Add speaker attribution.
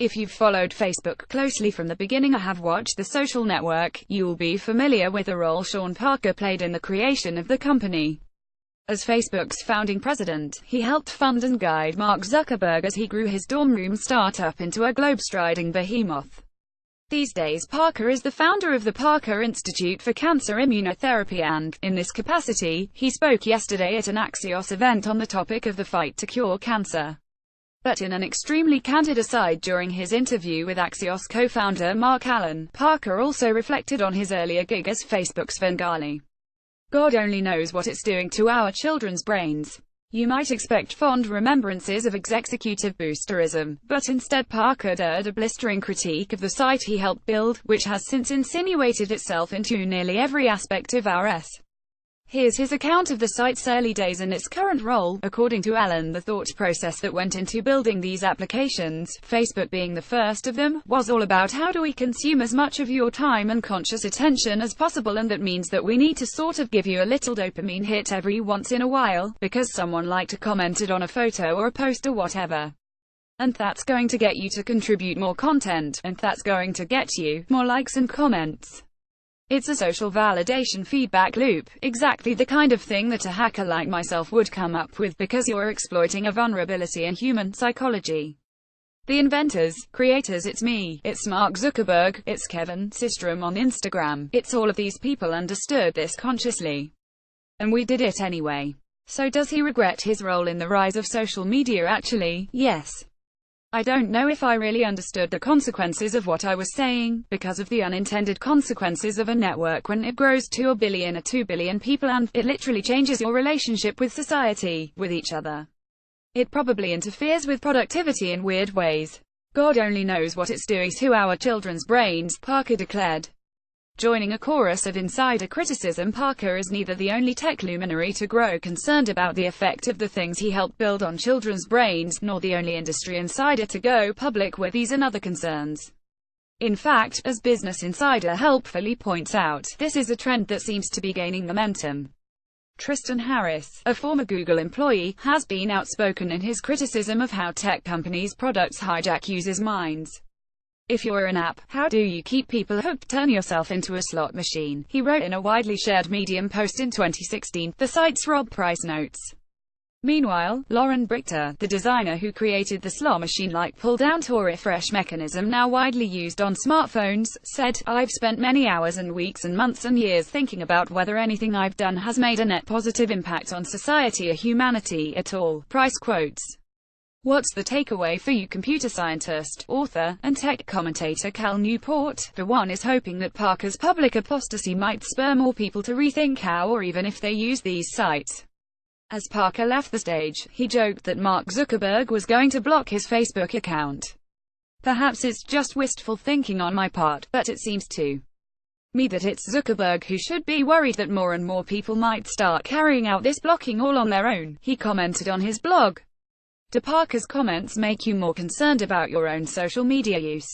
Speaker 1: If you've followed Facebook closely from the beginning or have watched The Social Network, you'll be familiar with the role Sean Parker played in the creation of the company. As Facebook's founding president, he helped fund and guide Mark Zuckerberg as he grew his dorm room startup into a globe-striding behemoth. These days Parker is the founder of the Parker Institute for Cancer Immunotherapy and, in this capacity, he spoke yesterday at an Axios event on the topic of the fight to cure cancer. But in an extremely candid aside during his interview with Axios co-founder Mark Allen, Parker also reflected on his earlier gig as Facebook's Svengali. God only knows what it's doing to our children's brains. You might expect fond remembrances of executive boosterism, but instead Parker dared a blistering critique of the site he helped build, which has since insinuated itself into nearly every aspect of our s. Here's his account of the site's early days and its current role. According to Allen, the thought process that went into building these applications, Facebook being the first of them, was all about how do we consume as much of your time and conscious attention as possible, and that means that we need to sort of give you a little dopamine hit every once in a while, because someone liked or commented on a photo or a post or whatever. And that's going to get you to contribute more content, and that's going to get you more likes and comments. It's a social validation feedback loop, exactly the kind of thing that a hacker like myself would come up with because you're exploiting a vulnerability in human psychology. The inventors, creators, it's me, it's Mark Zuckerberg, it's Kevin Systrom on Instagram, it's all of these people understood this consciously. And we did it anyway. So does he regret his role in the rise of social media? Actually, yes. I don't know if I really understood the consequences of what I was saying, because of the unintended consequences of a network when it grows to 1 billion or 2 billion people, and it literally changes your relationship with society, with each other. It probably interferes with productivity in weird ways. God only knows what it's doing to our children's brains, Parker declared. Joining a chorus of insider criticism, Parker is neither the only tech luminary to grow concerned about the effect of the things he helped build on children's brains, nor the only industry insider to go public with these and other concerns. In fact, as Business Insider helpfully points out, this is a trend that seems to be gaining momentum. Tristan Harris, a former Google employee, has been outspoken in his criticism of how tech companies' products hijack users' minds. If you're an app, how do you keep people hooked? Turn yourself into a slot machine, he wrote in a widely shared Medium post in 2016, the site's Rob Price notes. Meanwhile, Lauren Brichter, the designer who created the slot machine-like pull-down to refresh mechanism now widely used on smartphones, said, "I've spent many hours and weeks and months and years thinking about whether anything I've done has made a net positive impact on society or humanity at all." Price quotes. What's the takeaway for you? Computer scientist, author, and tech commentator Cal Newport, for one, is hoping that Parker's public apostasy might spur more people to rethink how or even if they use these sites. As Parker left the stage, he joked that Mark Zuckerberg was going to block his Facebook account. Perhaps it's just wistful thinking on my part, but it seems to me that it's Zuckerberg who should be worried that more and more people might start carrying out this blocking all on their own, he commented on his blog. Do Parker's comments make you more concerned about your own social media use?